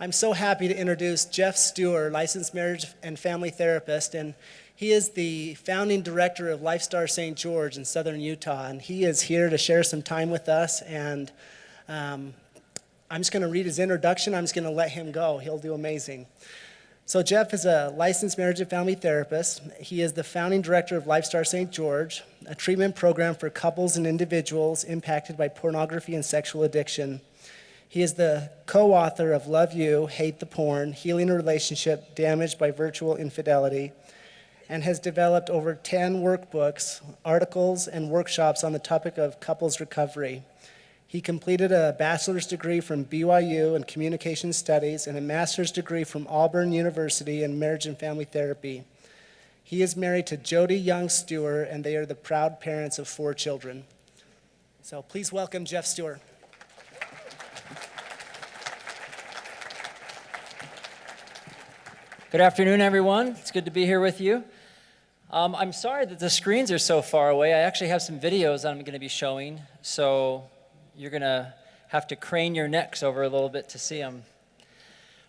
I'm so happy to introduce Geoff Steurer, licensed marriage and family therapist, and he is the founding director of Lifestar St. George in southern Utah, and he is here to share some time with us, and I'm just going to read his introduction. I'm just going to let him go. He'll do amazing. So Geoff is a licensed marriage and family therapist. He is the founding director of Lifestar St. George, a treatment program for couples and individuals impacted by pornography and sexual addiction. He is the co-author of Love You, Hate the Porn, Healing a Relationship Damaged by Virtual Infidelity, and has developed over 10 workbooks, articles, and workshops on the topic of couples recovery. He completed a bachelor's degree from BYU in communication studies and a master's degree from Auburn University in marriage and family therapy. He is married to Jody Young Steurer, and they are the proud parents of 4 children. So please welcome Geoff Steurer. Good afternoon, everyone. It's good to be here with you. I'm sorry that the screens are so far away. I actually have some videos I'm going to be showing, so you're going to have to crane your necks over a little bit to see them.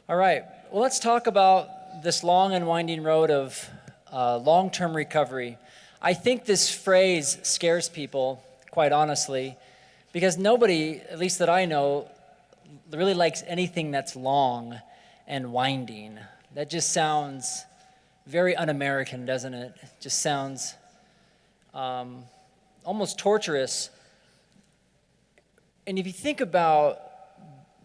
All right, well, let's talk about this long and winding road of long-term recovery. I think this phrase scares people, quite honestly, because nobody, at least that I know, really likes anything that's long and winding. That just sounds very un-American, doesn't it? It just sounds almost torturous. And if you think about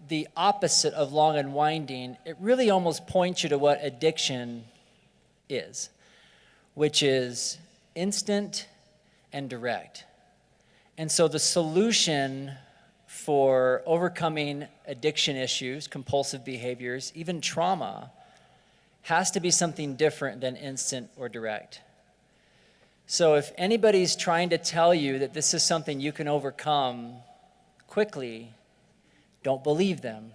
the opposite of long and winding, it really almost points you to what addiction is, which is instant and direct. And so the solution for overcoming addiction issues, compulsive behaviors, even trauma, has to be something different than instant or direct. So if anybody's trying to tell you that this is something you can overcome quickly, don't believe them.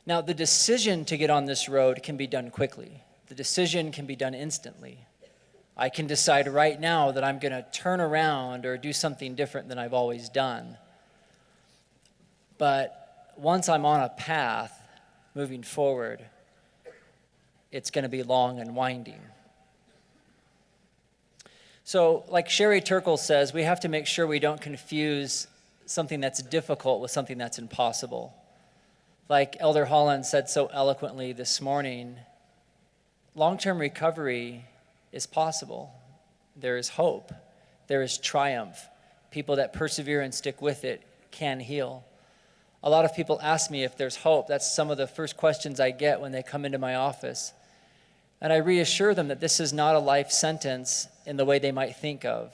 Now, the decision to get on this road can be done quickly. The decision can be done instantly. I can decide right now that I'm going to turn around or do something different than I've always done. But once I'm on a path moving forward, it's going to be long and winding. So, like Sherry Turkle says, we have to make sure we don't confuse something that's difficult with something that's impossible. Like Elder Holland said so eloquently this morning, long-term recovery is possible. There is hope. There is triumph. People that persevere and stick with it can heal. A lot of people ask me if there's hope. That's some of the first questions I get when they come into my office. And I reassure them that this is not a life sentence in the way they might think of,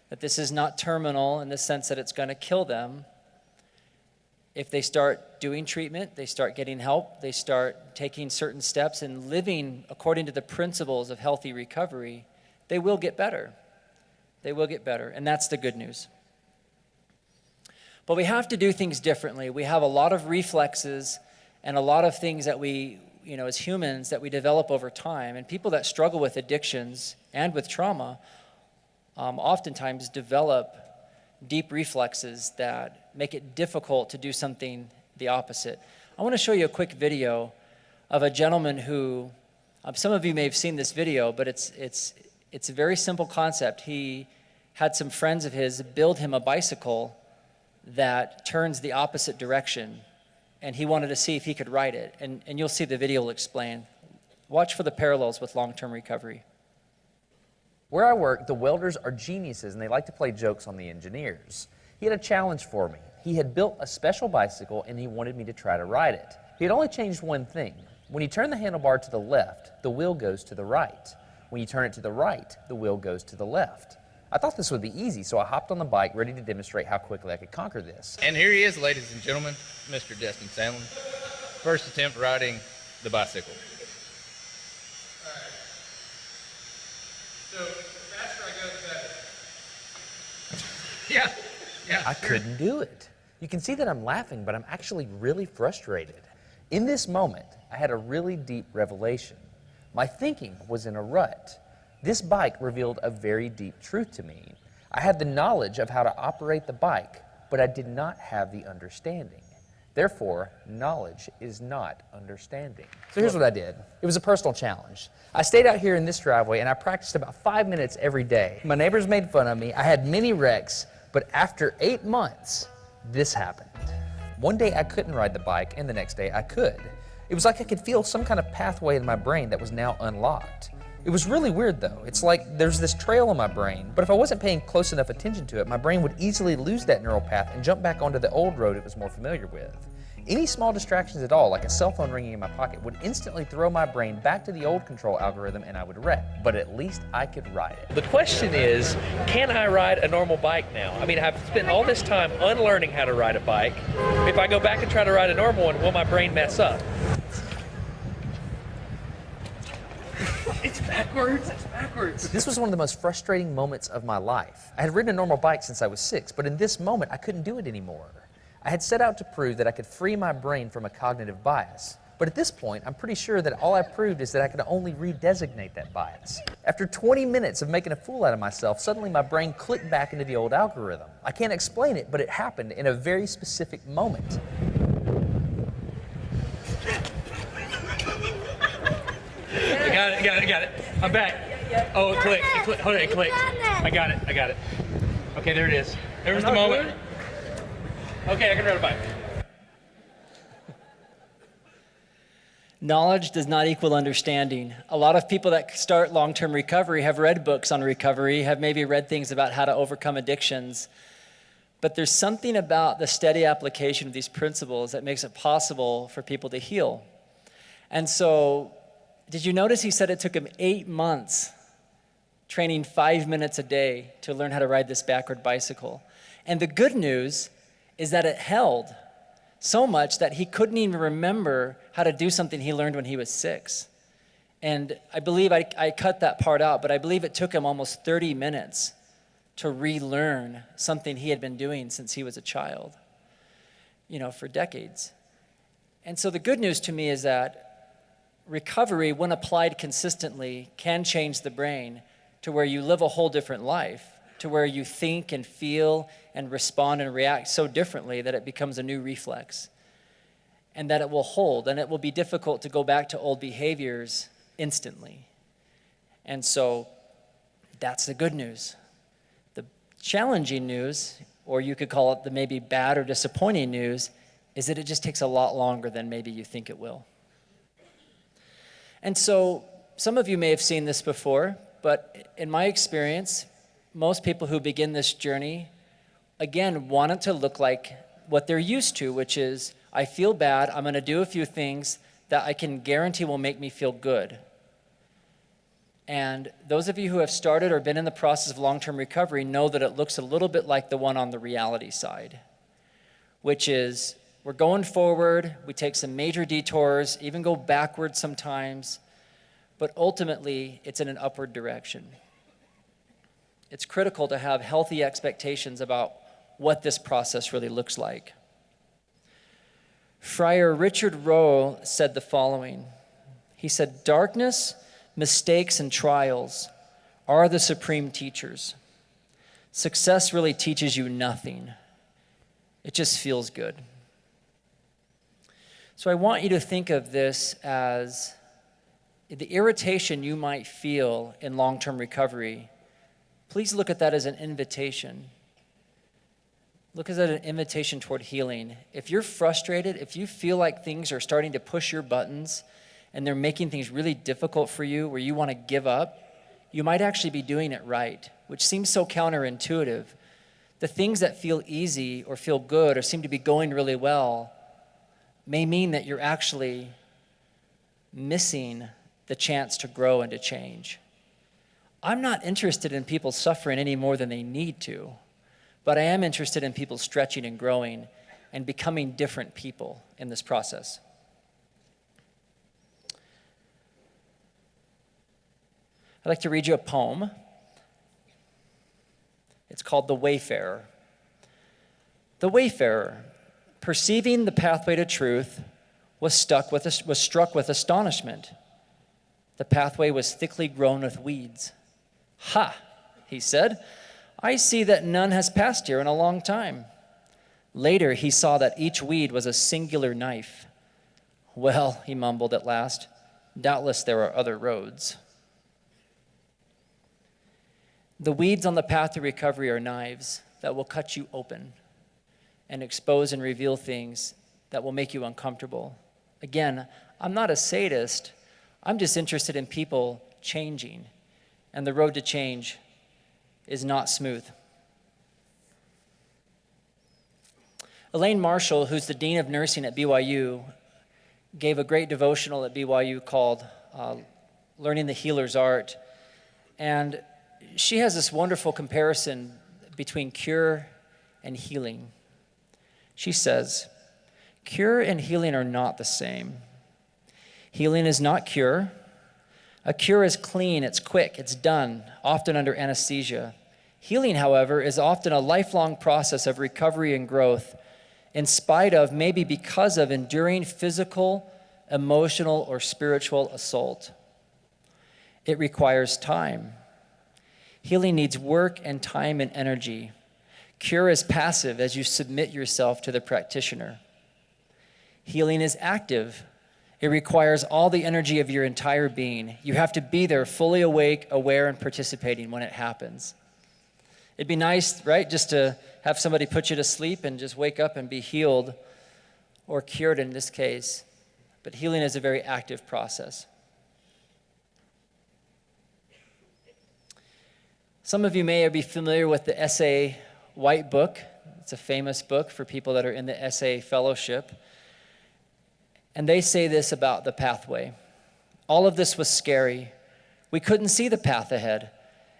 that this is not terminal in the sense that it's going to kill them. If they start doing treatment, they start getting help, they start taking certain steps and living according to the principles of healthy recovery, they will get better. They will get better, and that's the good news. But we have to do things differently. We have a lot of reflexes and a lot of things that we, as humans, that we develop over time. And people that struggle with addictions and with trauma oftentimes develop deep reflexes that make it difficult to do something the opposite. I want to show you a quick video of a gentleman who, some of you may have seen this video, but it's a very simple concept. He had some friends of his build him a bicycle that turns the opposite direction, and he wanted to see if he could ride it. And you'll see the video will explain. Watch for the parallels with long-term recovery. Where I work, the welders are geniuses, and they like to play jokes on the engineers. He had a challenge for me. He had built a special bicycle, and he wanted me to try to ride it. He had only changed one thing. When you turn the handlebar to the left, the wheel goes to the right. When you turn it to the right, the wheel goes to the left. I thought this would be easy, so I hopped on the bike, ready to demonstrate how quickly I could conquer this. And here he is, ladies and gentlemen, Mr. Destin Sandlin. First attempt riding the bicycle. All right. So the faster I go, the better. Yeah. I couldn't do it. You can see that I'm laughing, but I'm actually really frustrated. In this moment, I had a really deep revelation. My thinking was in a rut. This bike revealed a very deep truth to me. I had the knowledge of how to operate the bike, but I did not have the understanding. Therefore, knowledge is not understanding. So here's what I did. It was a personal challenge. I stayed out here in this driveway and I practiced about 5 minutes every day. My neighbors made fun of me. I had many wrecks, but after 8 months, this happened. One day I couldn't ride the bike and the next day I could. It was like I could feel some kind of pathway in my brain that was now unlocked. It was really weird though. It's like there's this trail in my brain, but if I wasn't paying close enough attention to it, my brain would easily lose that neural path and jump back onto the old road it was more familiar with. Any small distractions at all, like a cell phone ringing in my pocket, would instantly throw my brain back to the old control algorithm and I would wreck. But at least I could ride it. The question is, can I ride a normal bike now? I mean, I've spent all this time unlearning how to ride a bike. If I go back and try to ride a normal one, will my brain mess up? It's backwards. This was one of the most frustrating moments of my life. I had ridden a normal bike since I was 6, but in this moment, I couldn't do it anymore. I had set out to prove that I could free my brain from a cognitive bias. But at this point, I'm pretty sure that all I proved is that I could only redesignate that bias. After 20 minutes of making a fool out of myself, suddenly my brain clicked back into the old algorithm. I can't explain it, but it happened in a very specific moment. I got it. I'm back. Oh, it clicked. Hold on, it clicked. I got it. Okay, there it is. There was the moment. Okay, I can ride a bike. Knowledge does not equal understanding. A lot of people that start long-term recovery have read books on recovery, have maybe read things about how to overcome addictions. But there's something about the steady application of these principles that makes it possible for people to heal. And so, did you notice he said it took him 8 months training 5 minutes a day to learn how to ride this backward bicycle? And the good news is that it held so much that he couldn't even remember how to do something he learned when he was 6. And I believe I cut that part out, but I believe it took him almost 30 minutes to relearn something he had been doing since he was a child, for decades. And so the good news to me is that recovery, when applied consistently, can change the brain to where you live a whole different life, to where you think and feel and respond and react so differently that it becomes a new reflex, and that it will hold, and it will be difficult to go back to old behaviors instantly. And so that's the good news. The challenging news, or you could call it the maybe bad or disappointing news, is that it just takes a lot longer than maybe you think it will. And so some of you may have seen this before, but in my experience, most people who begin this journey, again, want it to look like what they're used to, which is, I feel bad, I'm gonna do a few things that I can guarantee will make me feel good. And those of you who have started or been in the process of long-term recovery know that it looks a little bit like the one on the reality side, which is, we're going forward, we take some major detours, even go backwards sometimes, but ultimately, it's in an upward direction. It's critical to have healthy expectations about what this process really looks like. Friar Richard Rowe said the following. He said, "Darkness, mistakes, and trials are the supreme teachers. Success really teaches you nothing. It just feels good." So I want you to think of this as the irritation you might feel in long-term recovery. Please look at that as an invitation. Look at that as an invitation toward healing. If you're frustrated, if you feel like things are starting to push your buttons and they're making things really difficult for you, where you want to give up, you might actually be doing it right, which seems so counterintuitive. The things that feel easy or feel good or seem to be going really well may mean that you're actually missing the chance to grow and to change. I'm not interested in people suffering any more than they need to, but I am interested in people stretching and growing and becoming different people in this process. I'd like to read you a poem. It's called The Wayfarer. The wayfarer, perceiving the pathway to truth, was struck with astonishment. The pathway was thickly grown with weeds. "Ha," he said, "I see that none has passed here in a long time. Later, he saw that each weed was a singular knife. Well, he mumbled at last, doubtless there are other roads. The weeds on the path to recovery are knives that will cut you open and expose and reveal things that will make you uncomfortable. Again, I'm not a sadist. I'm just interested in people changing, and the road to change is not smooth. Elaine Marshall, who's the Dean of Nursing at BYU, gave a great devotional at BYU called Learning the Healer's Art. And she has this wonderful comparison between cure and healing. She says, cure and healing are not the same. Healing is not cure. A cure is clean, it's quick, it's done, often under anesthesia. Healing, however, is often a lifelong process of recovery and growth, in spite of, maybe because of, enduring physical, emotional, or spiritual assault. It requires time. Healing needs work and time and energy. Cure is passive as you submit yourself to the practitioner. Healing is active. It requires all the energy of your entire being. You have to be there, fully awake, aware, and participating when it happens. It'd be nice, right, just to have somebody put you to sleep and just wake up and be healed, or cured in this case. But healing is a very active process. Some of you may be familiar with the SA White Book. It's a famous book for people that are in the SA Fellowship. And they say this about the pathway. All of this was scary. We couldn't see the path ahead,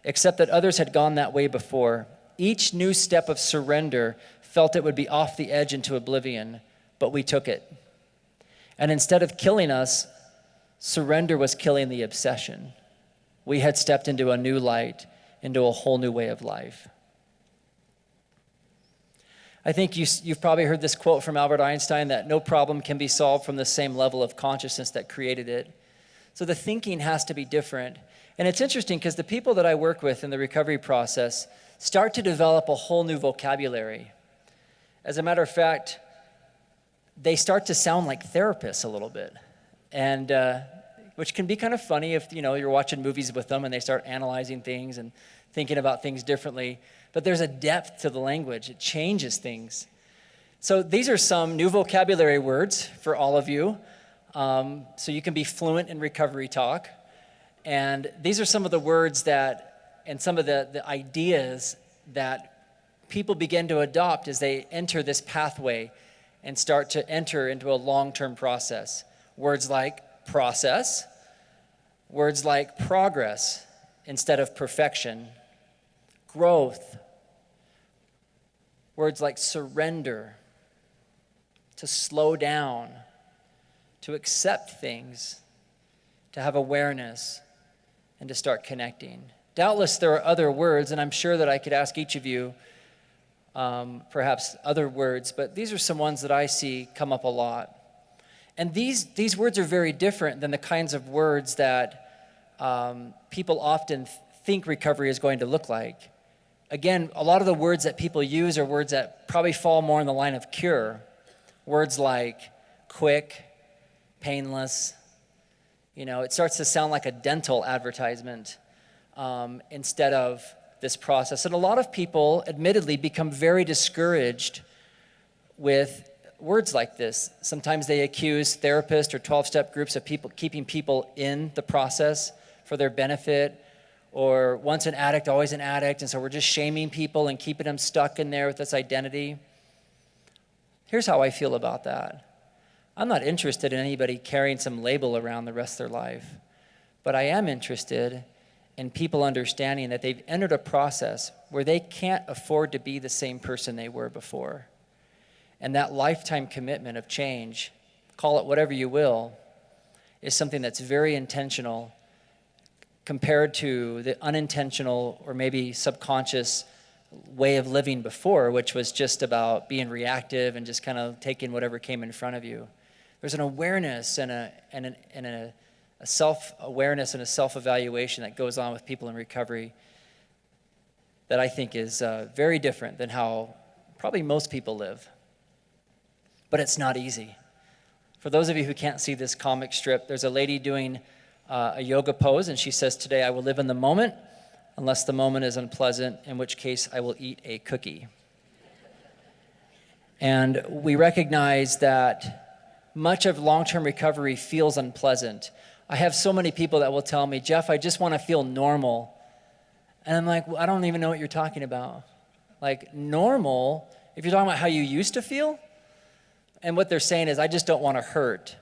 except that others had gone that way before. Each new step of surrender felt it would be off the edge into oblivion, but we took it. And instead of killing us, surrender was killing the obsession. We had stepped into a new light, into a whole new way of life. I think you've probably heard this quote from Albert Einstein that no problem can be solved from the same level of consciousness that created it. So the thinking has to be different. And it's interesting because the people that I work with in the recovery process start to develop a whole new vocabulary. As a matter of fact, they start to sound like therapists a little bit, and which can be kind of funny if you're watching movies with them and they start analyzing things and thinking about things differently. But there's a depth to the language. It changes things. So these are some new vocabulary words for all of you, so you can be fluent in recovery talk. And these are some of the words and some of the ideas that people begin to adopt as they enter this pathway and start to enter into a long-term process. Words like process, words like progress instead of perfection, growth, words like surrender, to slow down, to accept things, to have awareness, and to start connecting. Doubtless there are other words, and I'm sure that I could ask each of you perhaps other words, but these are some ones that I see come up a lot. And these words are very different than the kinds of words that people often think recovery is going to look like. Again, a lot of the words that people use are words that probably fall more in the line of cure. Words like quick, painless. It starts to sound like a dental advertisement instead of this process. And a lot of people, admittedly, become very discouraged with words like this. Sometimes they accuse therapists or 12-step groups of keeping people in the process for their benefit, or once an addict, always an addict, and so we're just shaming people and keeping them stuck in there with this identity. Here's how I feel about that. I'm not interested in anybody carrying some label around the rest of their life, but I am interested in people understanding that they've entered a process where they can't afford to be the same person they were before. And that lifetime commitment of change, call it whatever you will, is something that's very intentional compared to the unintentional or maybe subconscious way of living before, which was just about being reactive and just kind of taking whatever came in front of you. There's an awareness and a self-awareness and a self-evaluation that goes on with people in recovery that I think is very different than how probably most people live. but it's not easy. For those of you who can't see this comic strip, there's a lady doing a yoga pose, and she says, "Today I will live in the moment, unless the moment is unpleasant, in which case I will eat a cookie." And we recognize that much of long-term recovery feels unpleasant. I have so many people that will tell me, "Geoff, I just want to feel normal." And I'm like, well, I don't even know what you're talking about. Like, normal, if you're talking about how you used to feel, and what they're saying is, I just don't want to hurt.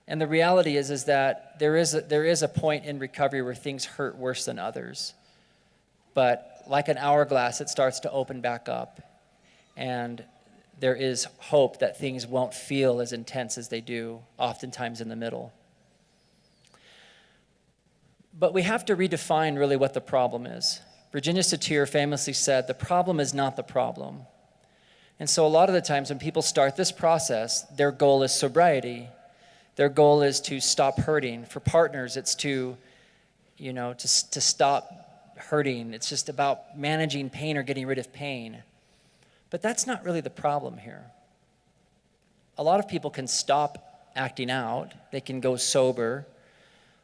And the reality is that there is a point in recovery where things hurt worse than others. But like an hourglass, it starts to open back up. And there is hope that things won't feel as intense as they do, oftentimes in the middle. But we have to redefine really what the problem is. Virginia Steurer famously said, "The problem is not the problem." And so a lot of the times when people start this process, their goal is sobriety. Their goal is to stop hurting. For partners, it's to stop hurting. It's just about managing pain or getting rid of pain. But that's not really the problem here. A lot of people can stop acting out. They can go sober.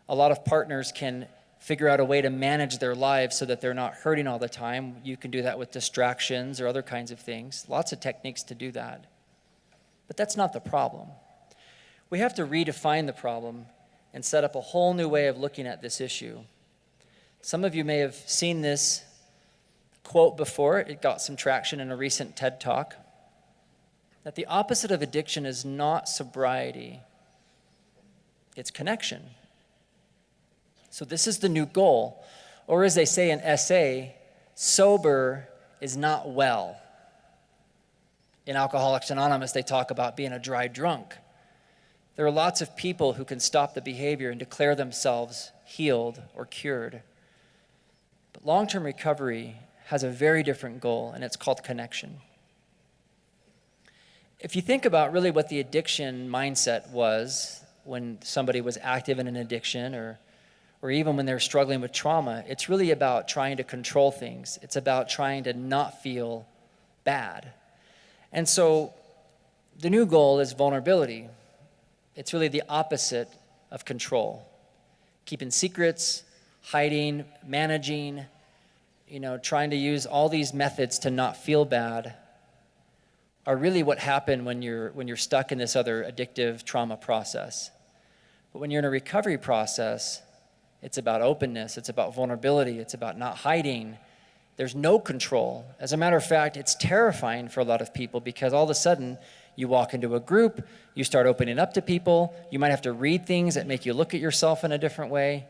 A lot of partners can figure out a way to manage their lives so that they're not hurting all the time. You can do that with distractions or other kinds of things. Lots of techniques to do that. But that's not the problem. We have to redefine the problem and set up a whole new way of looking at this issue. Some of you may have seen this quote before. It got some traction in a recent TED Talk. That the opposite of addiction is not sobriety, it's connection. So this is the new goal. Or as they say in SA, sober is not well. In Alcoholics Anonymous, they talk about being a dry drunk. There are lots of people who can stop the behavior and declare themselves healed or cured. But long-term recovery has a very different goal, and it's called connection. If you think about really what the addiction mindset was when somebody was active in an addiction or even when they're struggling with trauma, it's really about trying to control things. It's about trying to not feel bad. And so the new goal is vulnerability. It's really the opposite of control. Keeping secrets, hiding, managing, trying to use all these methods to not feel bad are really what happen when you're stuck in this other addictive trauma process. But when you're in a recovery process, it's about openness, it's about vulnerability, it's about not hiding. There's no control. As a matter of fact, it's terrifying for a lot of people because all of a sudden you walk into a group, you start opening up to people, you might have to read things that make you look at yourself in a different way,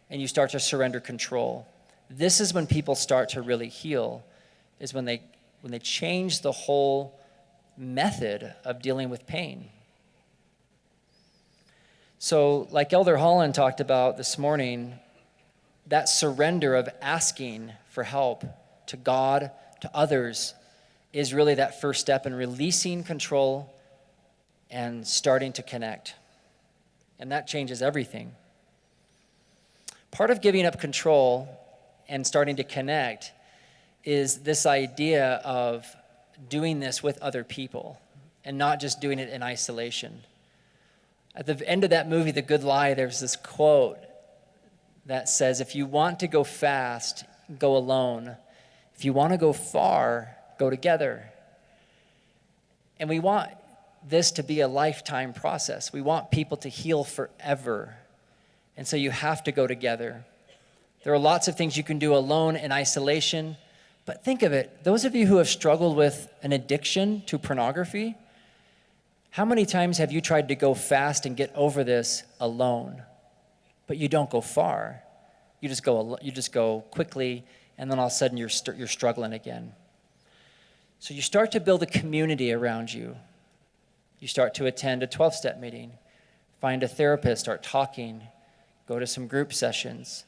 and you start to surrender control. This is when people start to really heal, is when they change the whole method of dealing with pain. So like Elder Holland talked about this morning, that surrender of asking for help to God, to others, is really that first step in releasing control and starting to connect. And that changes everything. Part of giving up control and starting to connect is this idea of doing this with other people and not just doing it in isolation. At the end of that movie, The Good Lie, there's this quote that says, if you want to go fast, go alone. If you want to go far, go together. And we want this to be a lifetime process. We want people to heal forever. And so you have to go together. There are lots of things you can do alone in isolation, but think of it, those of you who have struggled with an addiction to pornography, how many times have you tried to go fast and get over this alone, but you don't go far? You just go quickly, and then all of a sudden you're struggling again. So you start to build a community around you. You start to attend a 12-step meeting, find a therapist, start talking, go to some group sessions,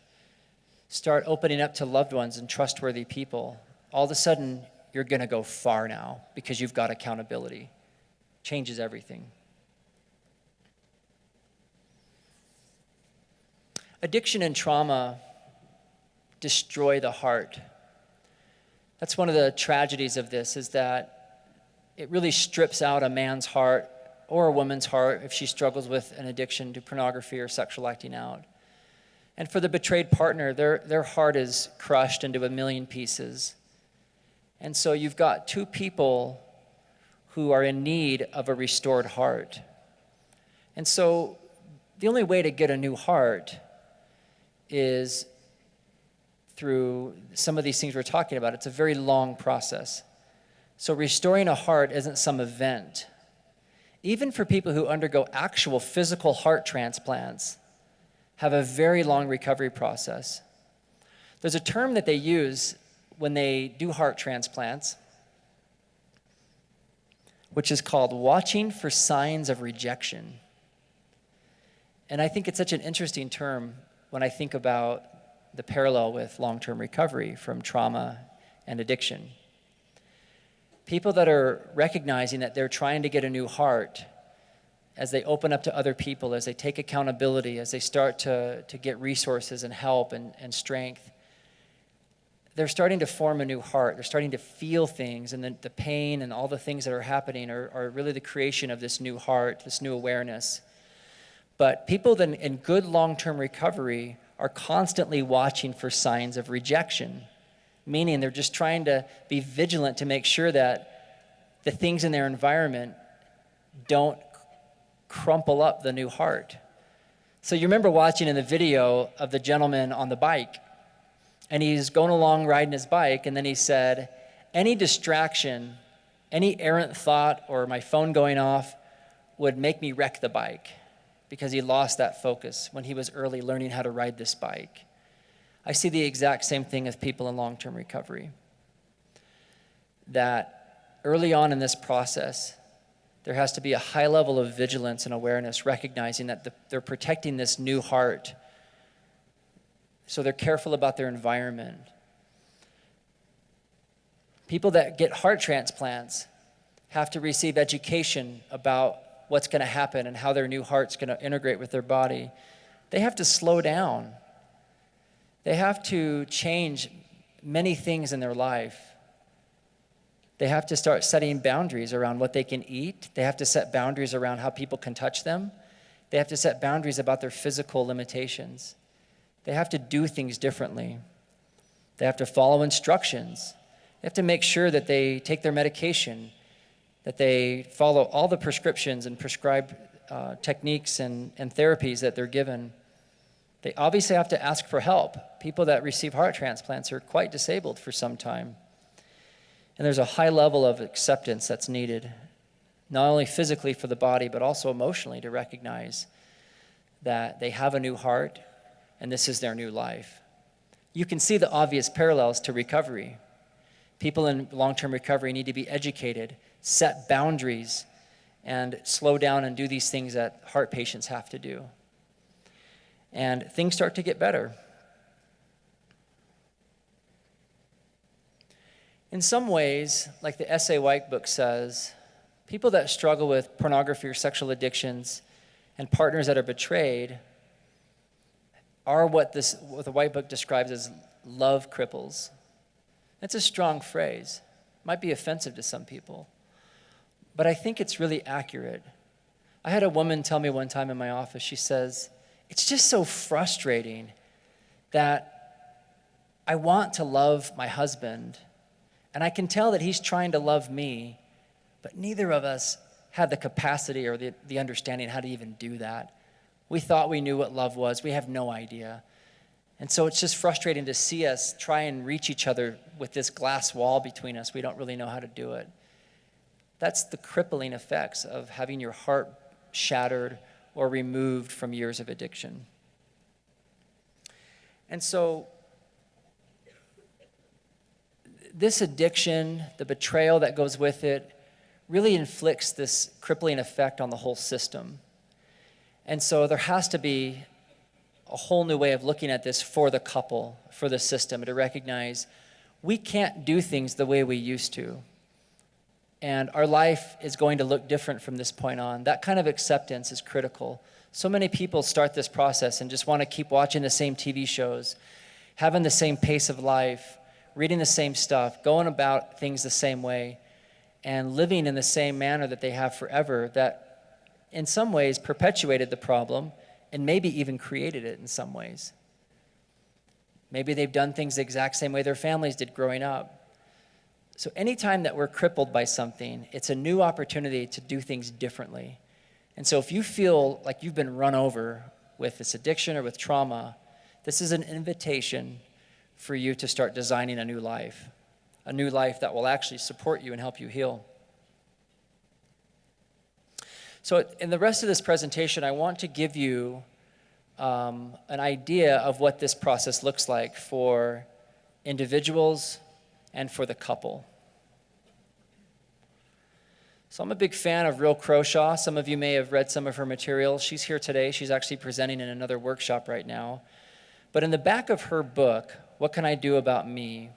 start opening up to loved ones and trustworthy people. All of a sudden, you're going to go far now because you've got accountability. Changes everything. Addiction and trauma destroy the heart. That's one of the tragedies of this, is that it really strips out a man's heart or a woman's heart if she struggles with an addiction to pornography or sexual acting out. And for the betrayed partner, their heart is crushed into a million pieces. And so you've got two people who are in need of a restored heart. And so the only way to get a new heart is through some of these things we're talking about. It's a very long process. So restoring a heart isn't some event. Even for people who undergo actual physical heart transplants, have a very long recovery process. There's a term that they use when they do heart transplants, which is called watching for signs of rejection. And I think it's such an interesting term when I think about the parallel with long-term recovery from trauma and addiction. People that are recognizing that they're trying to get a new heart, as they open up to other people, as they take accountability, as they start to get resources and help and strength, they're starting to form a new heart. They're starting to feel things, and the pain and all the things that are happening are really the creation of this new heart, this new awareness. But people that in good long-term recovery are constantly watching for signs of rejection, meaning they're just trying to be vigilant to make sure that the things in their environment don't crumple up the new heart. So you remember watching in the video of the gentleman on the bike, and he's going along riding his bike, and then he said, any distraction, any errant thought or my phone going off would make me wreck the bike, because he lost that focus when he was early learning how to ride this bike. I see the exact same thing with people in long-term recovery. That early on in this process, there has to be a high level of vigilance and awareness, recognizing that they're protecting this new heart. So they're careful about their environment. People that get heart transplants have to receive education about what's going to happen and how their new heart's going to integrate with their body. They have to slow down. They have to change many things in their life. They have to start setting boundaries around what they can eat. They have to set boundaries around how people can touch them. They have to set boundaries about their physical limitations. They have to do things differently. They have to follow instructions. They have to make sure that they take their medication, that they follow all the prescriptions and prescribed techniques and therapies that they're given. They obviously have to ask for help. People that receive heart transplants are quite disabled for some time. And there's a high level of acceptance that's needed, not only physically for the body, but also emotionally, to recognize that they have a new heart and this is their new life. You can see the obvious parallels to recovery. People in long-term recovery need to be educated, set boundaries, and slow down and do these things that heart patients have to do. And things start to get better. In some ways, like the S.A. White book says, people that struggle with pornography or sexual addictions and partners that are betrayed are what the White book describes as love cripples. That's a strong phrase. It might be offensive to some people, but I think it's really accurate. I had a woman tell me one time in my office, she says, it's just so frustrating that I want to love my husband, and I can tell that he's trying to love me, but neither of us had the capacity or the understanding how to even do that. We thought we knew what love was. We have no idea. And so it's just frustrating to see us try and reach each other with this glass wall between us. We don't really know how to do it. That's the crippling effects of having your heart shattered or removed from years of addiction. And so this addiction, the betrayal that goes with it, really inflicts this crippling effect on the whole system. And so there has to be a whole new way of looking at this for the couple, for the system, to recognize we can't do things the way we used to. And our life is going to look different from this point on. That kind of acceptance is critical. So many people start this process and just want to keep watching the same TV shows, having the same pace of life, reading the same stuff, going about things the same way. and living in the same manner that they have forever, that in some ways perpetuated the problem and maybe even created it in some ways. Maybe they've done things the exact same way their families did growing up. So anytime that we're crippled by something, it's a new opportunity to do things differently. And so if you feel like you've been run over with this addiction or with trauma, this is an invitation for you to start designing a new life that will actually support you and help you heal. So in the rest of this presentation, I want to give you an idea of what this process looks like for individuals and for the couple. So I'm a big fan of Real Croshaw. Some of you may have read some of her material. She's here today. She's actually presenting in another workshop right now. But in the back of her book, What Can I Do About Me?,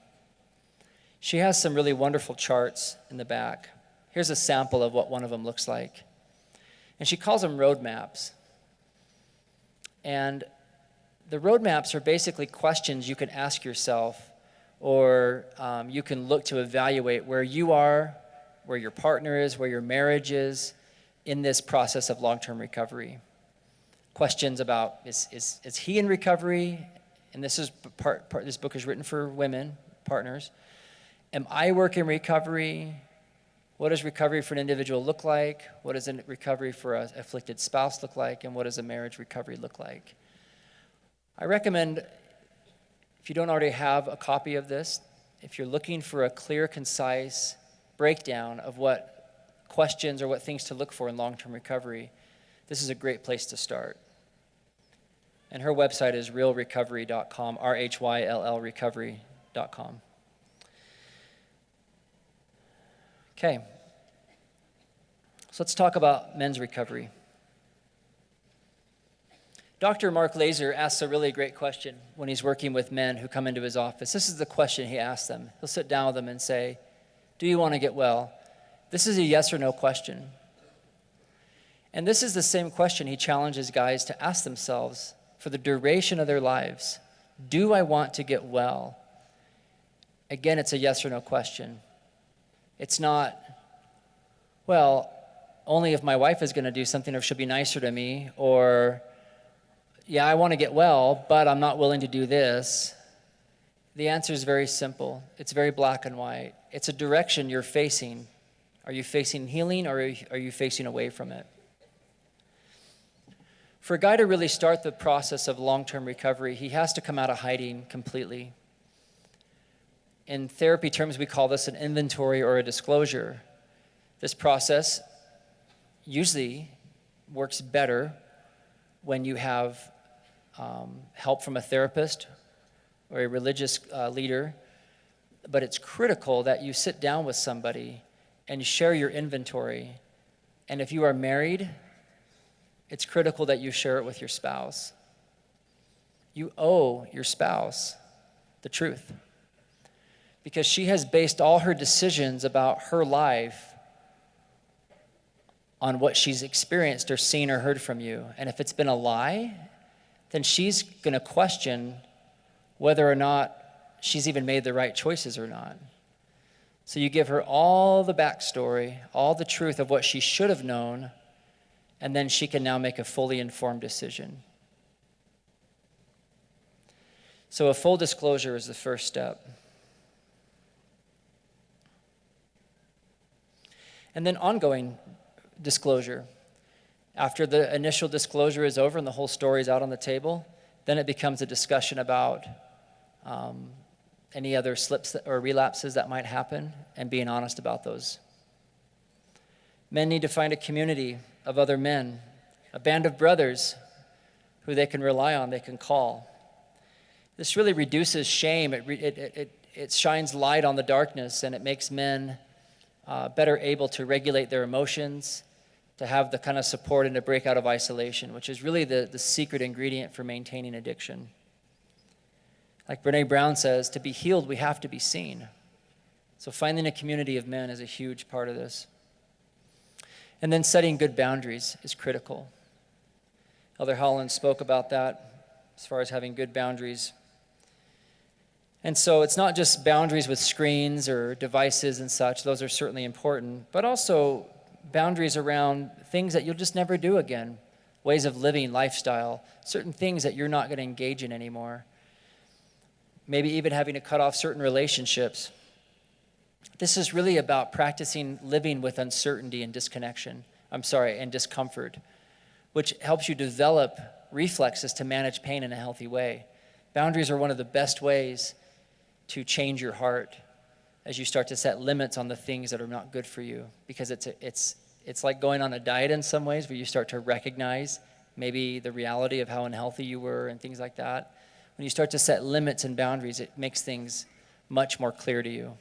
she has some really wonderful charts in the back. Here's a sample of what one of them looks like. And she calls them roadmaps. And the roadmaps are basically questions you can ask yourself, or you can look to evaluate where you are, where your partner is, where your marriage is in this process of long-term recovery. Questions about, is he in recovery? And this is this book is written for women, partners. Am I working recovery? What does recovery for an individual look like? What does a recovery for an afflicted spouse look like? And what does a marriage recovery look like? I recommend, if you don't already have a copy of this, if you're looking for a clear, concise breakdown of what questions or what things to look for in long-term recovery, this is a great place to start. And her website is realrecovery.com, RHYLL recovery.com. Okay, so let's talk about men's recovery. Dr. Mark Laser asks a really great question when he's working with men who come into his office. This is the question he asks them. He'll sit down with them and say, do you want to get well? This is a yes or no question. And this is the same question he challenges guys to ask themselves for the duration of their lives. Do I want to get well? Again, it's a yes or no question. It's not, well, only if my wife is going to do something or she'll be nicer to me, or, yeah, I want to get well, but I'm not willing to do this. The answer is very simple. It's very black and white. It's a direction you're facing. Are you facing healing, or are you facing away from it? For a guy to really start the process of long-term recovery, he has to come out of hiding completely. In therapy terms, we call this an inventory or a disclosure. This process usually works better when you have help from a therapist or a religious leader, but it's critical that you sit down with somebody and share your inventory. And if you are married, it's critical that you share it with your spouse. You owe your spouse the truth, because she has based all her decisions about her life on what she's experienced or seen or heard from you. And if it's been a lie, then she's going to question whether or not she's even made the right choices or not. So you give her all the backstory, all the truth of what she should have known, and then she can now make a fully informed decision. So a full disclosure is the first step. And then ongoing disclosure. After the initial disclosure is over and the whole story is out on the table, then it becomes a discussion about any other slips or relapses that might happen, and being honest about those. Men need to find a community of other men, a band of brothers who they can rely on, they can call. This really reduces shame. It shines light on the darkness, and it makes men better able to regulate their emotions, to have the kind of support and to break out of isolation, which is really the secret ingredient for maintaining addiction. Like Brene Brown says, to be healed, we have to be seen. So finding a community of men is a huge part of this. And then setting good boundaries is critical. Elder Holland spoke about that as far as having good boundaries. And so it's not just boundaries with screens or devices and such, those are certainly important, but also boundaries around things that you'll just never do again, ways of living, lifestyle, certain things that you're not going to engage in anymore. Maybe even having to cut off certain relationships. This is really about practicing living with uncertainty and and discomfort, which helps you develop reflexes to manage pain in a healthy way. Boundaries are one of the best ways to change your heart as you start to set limits on the things that are not good for you, because it's like going on a diet in some ways, where you start to recognize maybe the reality of how unhealthy you were and things like that. When you start to set limits and boundaries, it makes things much more clear to you.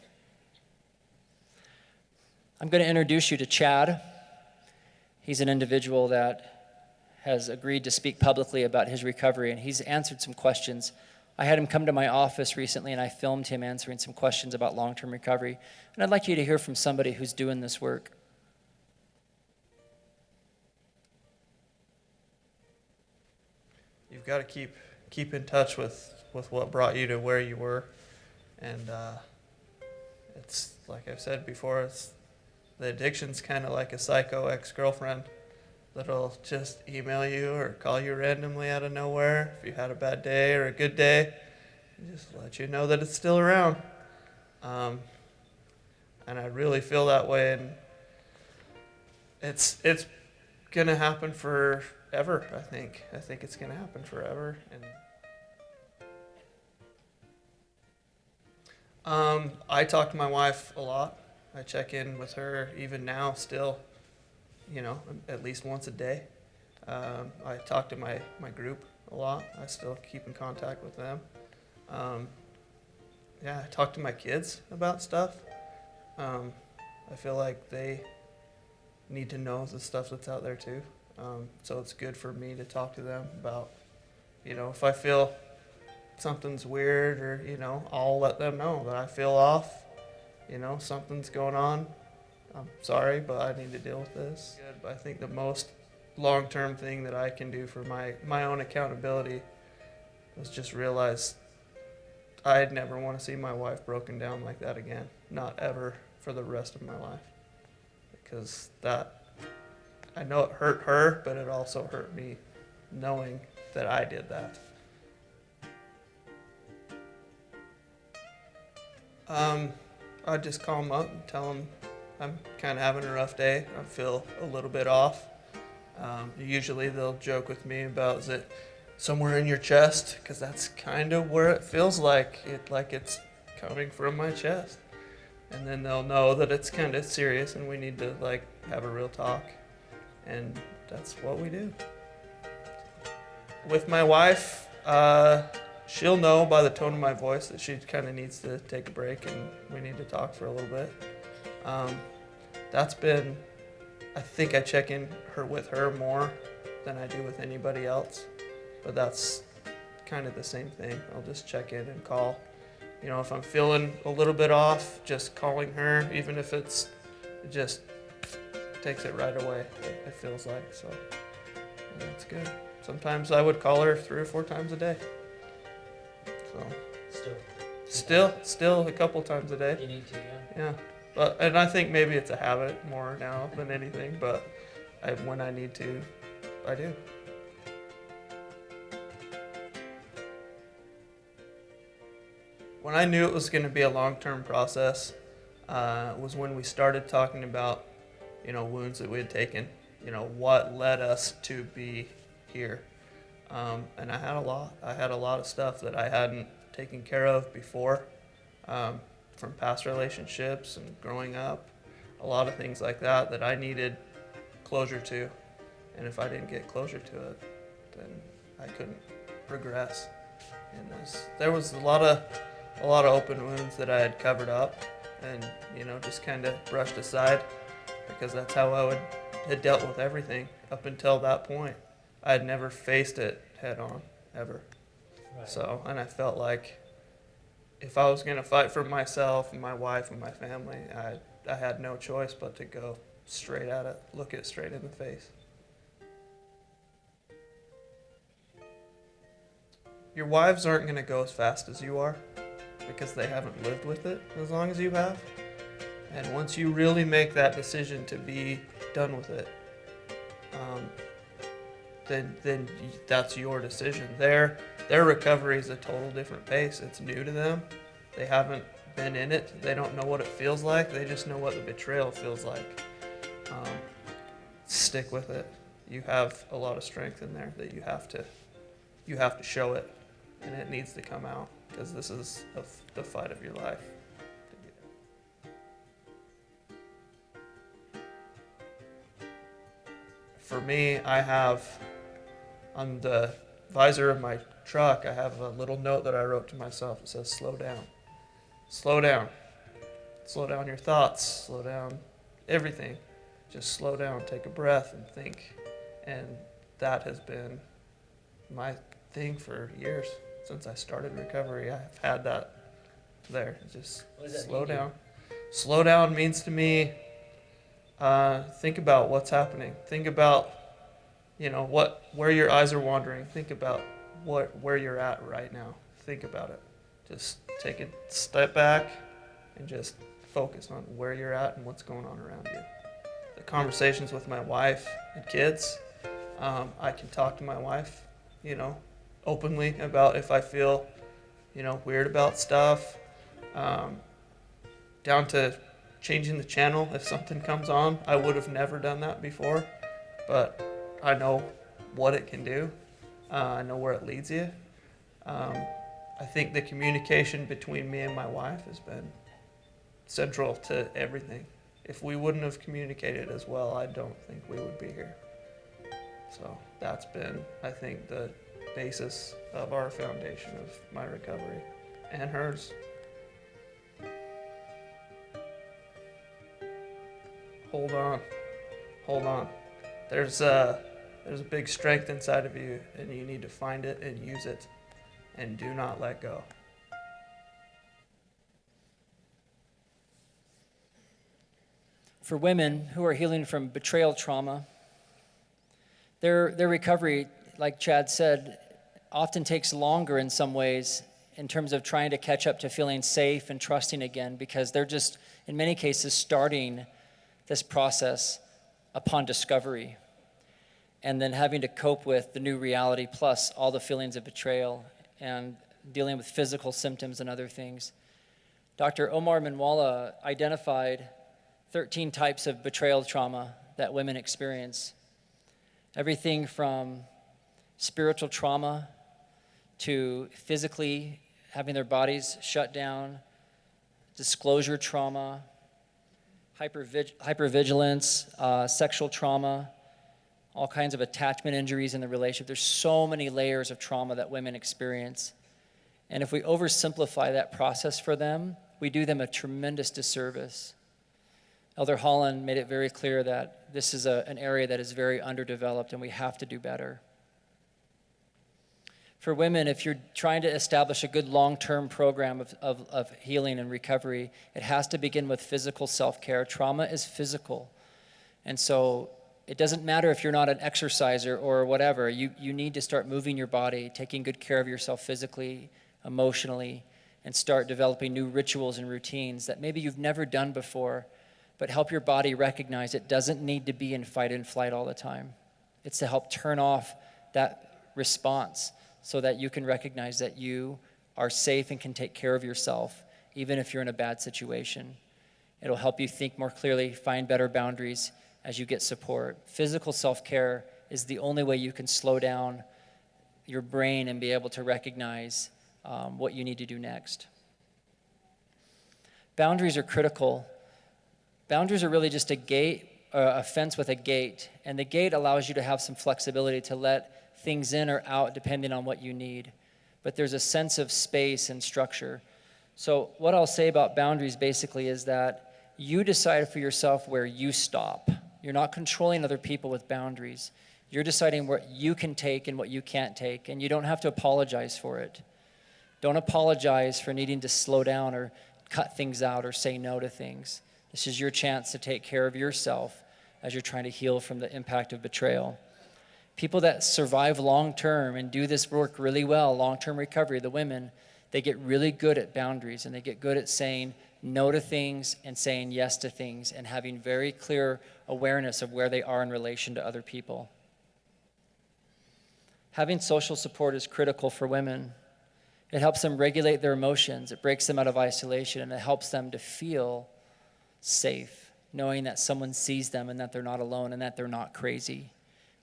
I'm going to introduce you to Chad. He's an individual that has agreed to speak publicly about his recovery, and he's answered some questions. I had him come to my office recently, and I filmed him answering some questions about long-term recovery. And I'd like you to hear from somebody who's doing this work. You've got to keep in touch with what brought you to where you were. And it's like I've said before, the addiction's kind of like a psycho ex-girlfriend that'll just email you or call you randomly out of nowhere if you had a bad day or a good day, and just let you know that it's still around. And I really feel that way, and it's gonna happen forever. I think it's gonna happen forever. And I talk to my wife a lot. I check in with her even now still, at least once a day. I talk to my group a lot. I still keep in contact with them. I talk to my kids about stuff. I feel like they need to know the stuff that's out there too. So it's good for me to talk to them about, if I feel something's weird or, I'll let them know that I feel off. Something's going on. I'm sorry, but I need to deal with this. Good, but I think the most long-term thing that I can do for my own accountability was just realize I'd never want to see my wife broken down like that again. Not ever for the rest of my life. Because I know it hurt her, but it also hurt me knowing that I did that. I'd just call them up and tell them I'm kind of having a rough day. I feel a little bit off. Usually they'll joke with me about, is it somewhere in your chest? Because that's kind of where it feels like it's coming from my chest. And then they'll know that it's kind of serious and we need to have a real talk. And that's what we do. With my wife, she'll know by the tone of my voice that she kind of needs to take a break and we need to talk for a little bit. I think I check in with her more than I do with anybody else, but that's kind of the same thing. I'll just check in and call. If I'm feeling a little bit off, just calling her, even if it just takes it right away, it feels like, so that's good. Sometimes I would call her 3 or 4 times a day. So still a couple times a day. You need to, yeah. Yeah, and I think maybe it's a habit more now than anything. But when I need to, I do. When I knew it was going to be a long-term process, was when we started talking about, wounds that we had taken. What led us to be here. And I had a lot. I had a lot of stuff that I hadn't taken care of before, from past relationships and growing up. A lot of things like that I needed closure to. And if I didn't get closure to it, then I couldn't progress. And there was a lot of open wounds that I had covered up and, just kind of brushed aside, because that's how I had dealt with everything up until that point. I had never faced it head on, ever. Right. So, and I felt like if I was going to fight for myself and my wife and my family, I had no choice but to go straight at it, look it straight in the face. Your wives aren't going to go as fast as you are. because they haven't lived with it as long as you have. And once you really make that decision to be done with it, then that's your decision. Their recovery is a total different pace. It's new to them. They haven't been in it. They don't know what it feels like. They just know what the betrayal feels like. Stick with it. You have a lot of strength in there that you have to show it, and it needs to come out, because this is the fight of your life. For me, I have, on the visor of my truck, I have a little note that I wrote to myself. It says, slow down. Slow down. Slow down your thoughts. Slow down everything. Just slow down, take a breath, and think. And that has been my thing for years. Since I started recovery, I've had that there. Just slow down. Slow down means to me, think about what's happening. Think about, where your eyes are wandering. Think about where you're at right now. Think about it. Just take a step back and just focus on where you're at and what's going on around you. The conversations with my wife and kids, I can talk to my wife, openly about if I feel, weird about stuff, down to changing the channel if something comes on. I would have never done that before, but I know what it can do. I know where it leads you. I think the communication between me and my wife has been central to everything. If we wouldn't have communicated as well, I don't think we would be here. So that's been, I think, the basis of our foundation of my recovery and hers. Hold on. Hold on. There's a big strength inside of you, and you need to find it and use it, and do not let go. For women who are healing from betrayal trauma, their recovery, like Chad said, often takes longer in some ways in terms of trying to catch up to feeling safe and trusting again, because they're just, in many cases, starting this process upon discovery and then having to cope with the new reality plus all the feelings of betrayal and dealing with physical symptoms and other things. Dr. Omar Minwalla identified 13 types of betrayal trauma that women experience. Everything from spiritual trauma to physically having their bodies shut down, disclosure trauma, hypervigilance, sexual trauma, all kinds of attachment injuries in the relationship. There's so many layers of trauma that women experience. And if we oversimplify that process for them, we do them a tremendous disservice. Elder Holland made it very clear that this is an area that is very underdeveloped and we have to do better. For women, if you're trying to establish a good long-term program of healing and recovery, it has to begin with physical self-care. Trauma is physical. And so it doesn't matter if you're not an exerciser or whatever. You need to start moving your body, taking good care of yourself physically, emotionally, and start developing new rituals and routines that maybe you've never done before, but help your body recognize it doesn't need to be in fight and flight all the time. It's to help turn off that response so that you can recognize that you are safe and can take care of yourself, even if you're in a bad situation. It'll help you think more clearly, find better boundaries as you get support. Physical self-care is the only way you can slow down your brain and be able to recognize what you need to do next. Boundaries are critical. Boundaries are really just a gate, a fence with a gate, and the gate allows you to have some flexibility to let things in or out depending on what you need. But there's a sense of space and structure. So what I'll say about boundaries basically is that you decide for yourself where you stop. You're not controlling other people with boundaries. You're deciding what you can take and what you can't take, and you don't have to apologize for it. Don't apologize for needing to slow down or cut things out or say no to things. This is your chance to take care of yourself as you're trying to heal from the impact of betrayal. People that survive long-term and do this work really well, long-term recovery, the women, They get really good at boundaries, and they get good at saying no to things and saying yes to things and having very clear awareness of where they are in relation to other people. Having social support is critical for women. It helps them regulate their emotions, it breaks them out of isolation, and it helps them to feel safe, knowing that someone sees them and that they're not alone and that they're not crazy.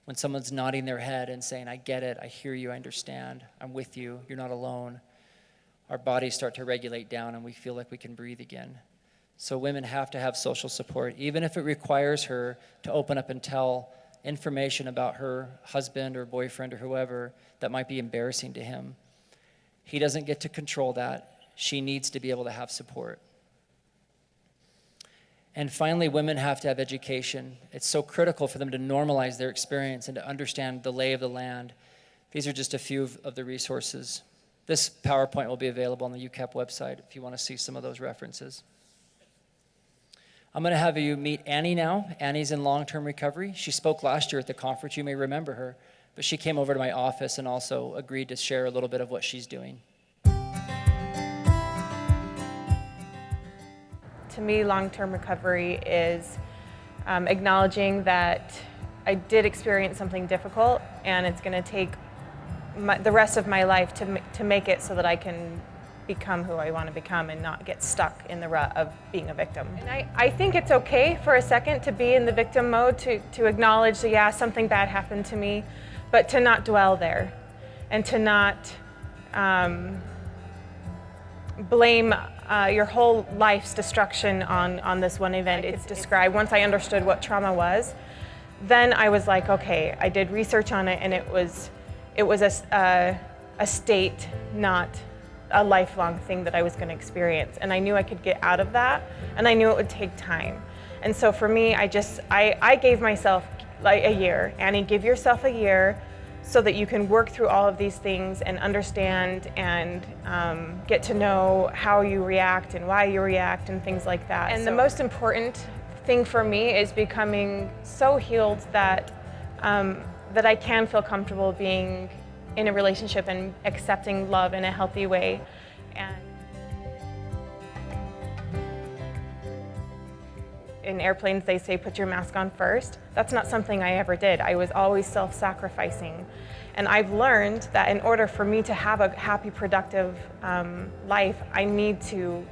When someone's nodding their head and saying, I get it, I hear you, I understand, I'm with you, you're not alone, our bodies start to regulate down and we feel like we can breathe again. So women have to have social support, even if it requires her to open up and tell information about her husband or boyfriend or whoever that might be embarrassing to him. He doesn't get to control that. She needs to be able to have support. And finally, women have to have education. It's so critical for them to normalize their experience and to understand the lay of the land. These are just a few of the resources. This PowerPoint will be available on the UCAP website if you want to see some of those references. I'm going to have you meet Annie now. Annie's in long-term recovery. She spoke last year at the conference. You may remember her. But she came over to my office and also agreed to share a little bit of what she's doing. To me, long-term recovery is acknowledging that I did experience something difficult, and it's going to take the rest of my life to make it so that I can become who I want to become and not get stuck in the rut of being a victim. And I think it's okay for a second to be in the victim mode, to acknowledge that, yeah, something bad happened to me, but to not dwell there and to not blame your whole life's destruction on this one event. It's described. Once I understood what trauma was, then I was like, okay, I did research on it, and it was a state, not a lifelong thing that I was going to experience. And I knew I could get out of that, and I knew it would take time. And so for me, I gave myself like a year. Annie, give yourself a year so that you can work through all of these things and understand and get to know how you react and why you react and things like that. And the most important thing for me is becoming so healed that that I can feel comfortable being in a relationship and accepting love in a healthy way. And in airplanes, they say, put your mask on first. That's not something I ever did. I was always self-sacrificing. And I've learned that in order for me to have a happy, productive life, I need to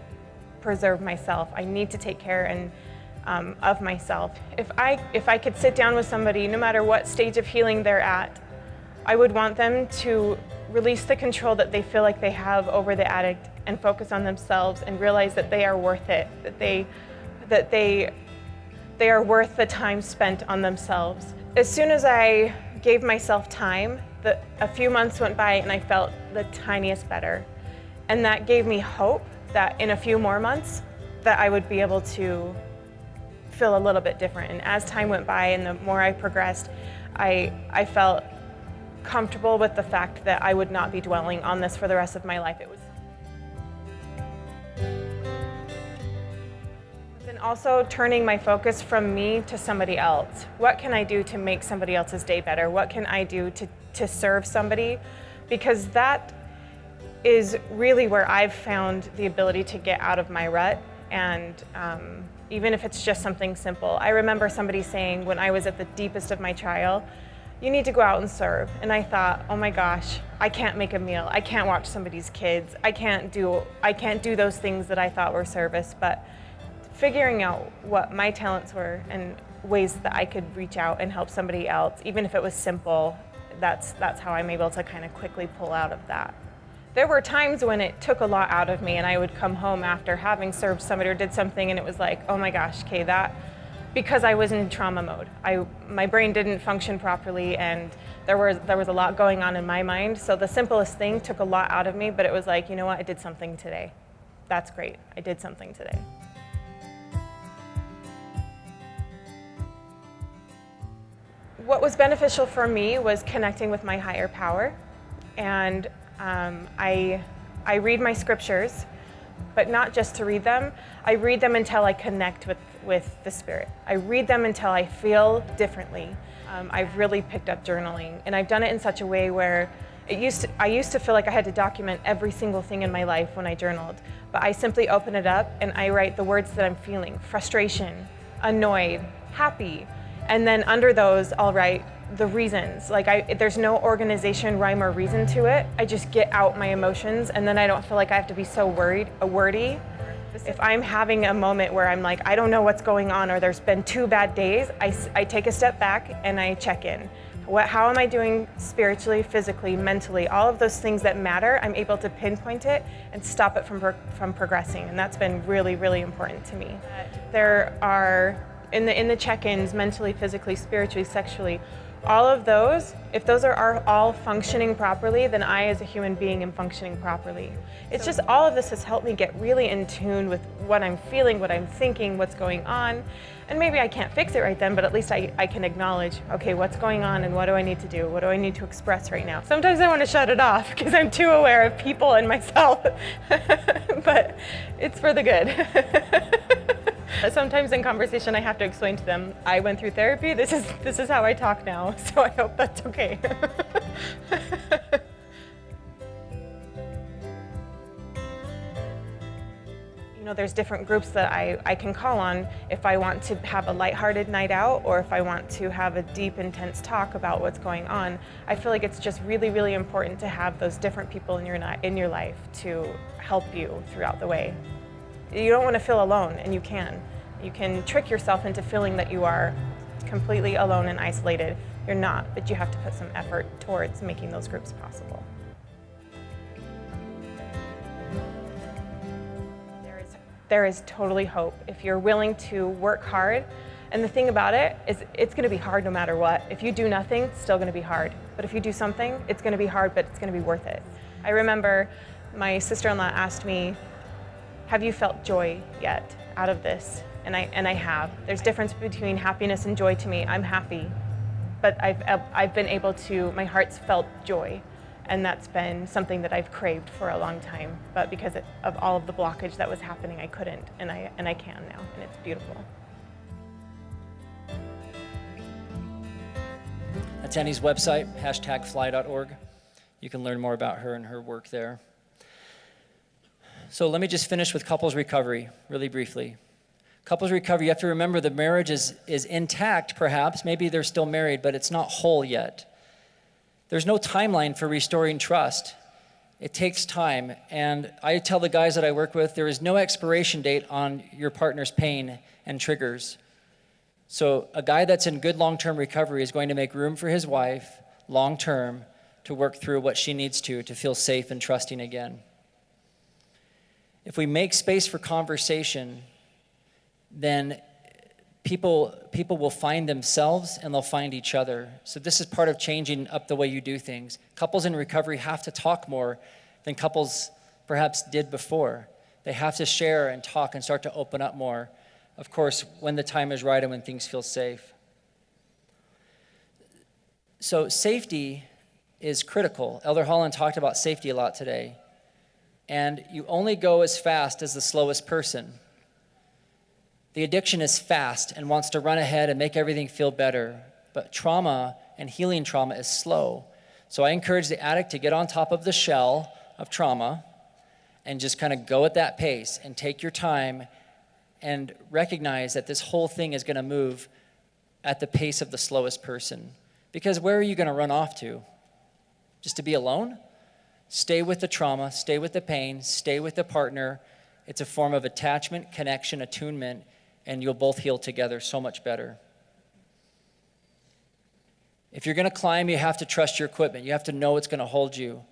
preserve myself. I need to take care of myself. If I could sit down with somebody, no matter what stage of healing they're at, I would want them to release the control that they feel like they have over the addict and focus on themselves and realize that they are worth it, that they are worth the time spent on themselves. As soon as I gave myself time, a few months went by and I felt the tiniest better. And that gave me hope that in a few more months that I would be able to feel a little bit different. And as time went by and the more I progressed, I felt comfortable with the fact that I would not be dwelling on this for the rest of my life. And also turning my focus from me to somebody else. What can I do to make somebody else's day better? What can I do to serve somebody? Because that is really where I've found the ability to get out of my rut. And even if it's just something simple. I remember somebody saying when I was at the deepest of my trial, you need to go out and serve. And I thought, oh my gosh, I can't make a meal. I can't watch somebody's kids. I can't do those things that I thought were service. But figuring out what my talents were and ways that I could reach out and help somebody else, even if it was simple, that's how I'm able to kind of quickly pull out of that. There were times when it took a lot out of me and I would come home after having served somebody or did something and it was like, oh my gosh, okay, that, because I was in trauma mode. My brain didn't function properly and there was a lot going on in my mind. So the simplest thing took a lot out of me, but it was like, you know what, I did something today. That's great, I did something today. What was beneficial for me was connecting with my higher power. And I read my scriptures, but not just to read them. I read them until I connect with the Spirit. I read them until I feel differently. I've really picked up journaling, and I've done it in such a way where I used to feel like I had to document every single thing in my life when I journaled, but I simply open it up and I write the words that I'm feeling: frustration, annoyed, happy, and then under those I'll write the reasons. Like there's no organization, rhyme, or reason to it. I just get out my emotions, and then I don't feel like I have to be so wordy. If I'm having a moment where I'm like, I don't know what's going on, or there's been 2 bad days, I take a step back and I check in. How am I doing spiritually, physically, mentally? All of those things that matter, I'm able to pinpoint it and stop it from progressing, and that's been really, really important to me. There are, in the check-ins, mentally, physically, spiritually, sexually, all of those, if those are all functioning properly, then I as a human being am functioning properly. It's just all of this has helped me get really in tune with what I'm feeling, what I'm thinking, what's going on. And maybe I can't fix it right then, but at least I can acknowledge, okay, what's going on and what do I need to do? What do I need to express right now? Sometimes I want to shut it off because I'm too aware of people and myself, but it's for the good. Sometimes in conversation I have to explain to them, I went through therapy, this is how I talk now, so I hope that's okay. You know, there's different groups that I can call on if I want to have a lighthearted night out, or if I want to have a deep, intense talk about what's going on. I feel like it's just really, really important to have those different people in your life to help you throughout the way. You don't want to feel alone, and you can. You can trick yourself into feeling that you are completely alone and isolated. You're not, but you have to put some effort towards making those groups possible. There is totally hope if you're willing to work hard. And the thing about it is it's going to be hard no matter what. If you do nothing, it's still going to be hard. But if you do something, it's going to be hard, but it's going to be worth it. I remember my sister-in-law asked me, have you felt joy yet out of this? And I have. There's difference between happiness and joy to me. I'm happy, but I've been able to, my heart's felt joy. And that's been something that I've craved for a long time. But because of all of the blockage that was happening, I couldn't, and I can now, and it's beautiful. That's Annie's website, #fly.org. You can learn more about her and her work there. So let me just finish with couples recovery really briefly. Couples recovery, you have to remember the marriage is intact perhaps. Maybe they're still married, but it's not whole yet. There's no timeline for restoring trust. It takes time. And I tell the guys that I work with, there is no expiration date on your partner's pain and triggers. So a guy that's in good long-term recovery is going to make room for his wife long-term to work through what she needs to feel safe and trusting again. If we make space for conversation, then people will find themselves and they'll find each other. So this is part of changing up the way you do things. Couples in recovery have to talk more than couples perhaps did before. They have to share and talk and start to open up more, of course, when the time is right and when things feel safe. So safety is critical. Elder Holland talked about safety a lot today. And you only go as fast as the slowest person. The addiction is fast and wants to run ahead and make everything feel better. But trauma and healing trauma is slow. So I encourage the addict to get on top of the shell of trauma and just kind of go at that pace and take your time and recognize that this whole thing is going to move at the pace of the slowest person. Because where are you going to run off to? Just to be alone? Stay with the trauma, stay with the pain, stay with the partner. It's a form of attachment, connection, attunement, and you'll both heal together so much better. If you're going to climb, you have to trust your equipment. You have to know it's going to hold you.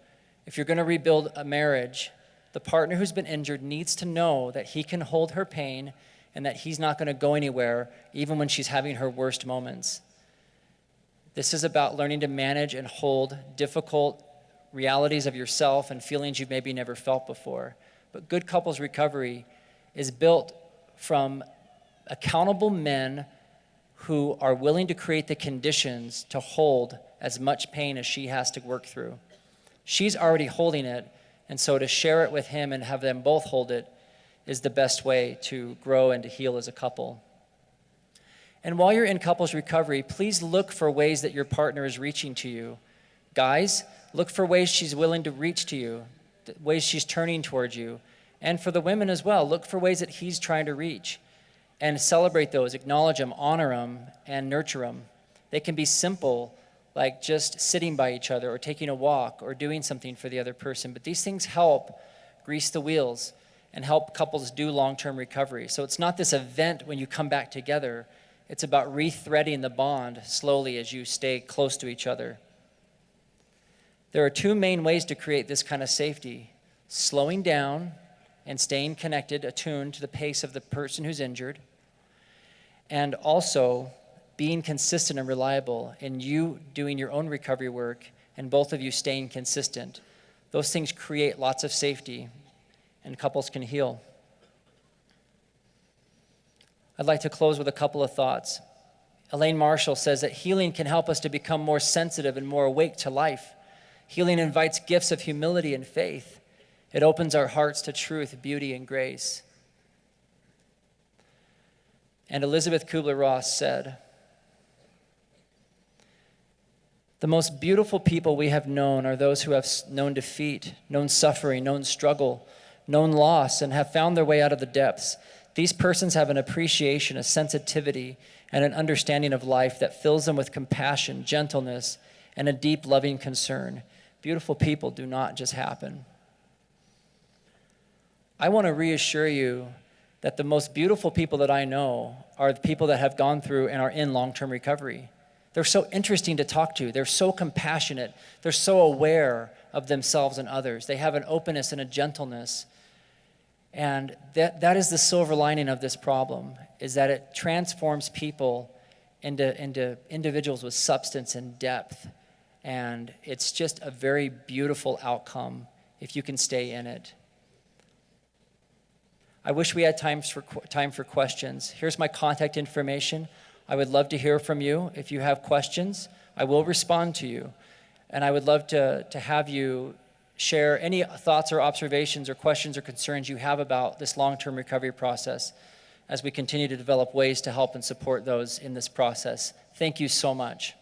If you're going to rebuild a marriage, the partner who's been injured needs to know that he can hold her pain and that he's not going to go anywhere, even when she's having her worst moments. This is about learning to manage and hold difficult realities of yourself and feelings you've maybe never felt before. But good couples recovery is built from accountable men who are willing to create the conditions to hold as much pain as she has to work through. She's already holding it, and so to share it with him and have them both hold it is the best way to grow and to heal as a couple. And while you're in couples recovery, please look for ways that your partner is reaching to you. Guys, look for ways she's willing to reach to you, ways she's turning towards you. And for the women as well, look for ways that he's trying to reach and celebrate those, acknowledge them, honor them, and nurture them. They can be simple, like just sitting by each other or taking a walk or doing something for the other person. But these things help grease the wheels and help couples do long-term recovery. So it's not this event when you come back together. It's about rethreading the bond slowly as you stay close to each other. There are two main ways to create this kind of safety: slowing down and staying connected, attuned to the pace of the person who's injured, and also being consistent and reliable in you doing your own recovery work and both of you staying consistent. Those things create lots of safety, and couples can heal. I'd like to close with a couple of thoughts. Elaine Marshall says that healing can help us to become more sensitive and more awake to life. Healing invites gifts of humility and faith. It opens our hearts to truth, beauty, and grace. And Elizabeth Kubler-Ross said, "The most beautiful people we have known are those who have known defeat, known suffering, known struggle, known loss, and have found their way out of the depths. These persons have an appreciation, a sensitivity, and an understanding of life that fills them with compassion, gentleness, and a deep, loving concern. Beautiful people do not just happen." I want to reassure you that the most beautiful people that I know are the people that have gone through and are in long-term recovery. They're so interesting to talk to. They're so compassionate. They're so aware of themselves and others. They have an openness and a gentleness. And that is the silver lining of this problem, is that it transforms people into individuals with substance and depth. And it's just a very beautiful outcome if you can stay in it. I wish we had time for questions. Here's my contact information. I would love to hear from you. If you have questions, I will respond to you. And I would love to have you share any thoughts or observations or questions or concerns you have about this long-term recovery process as we continue to develop ways to help and support those in this process. Thank you so much.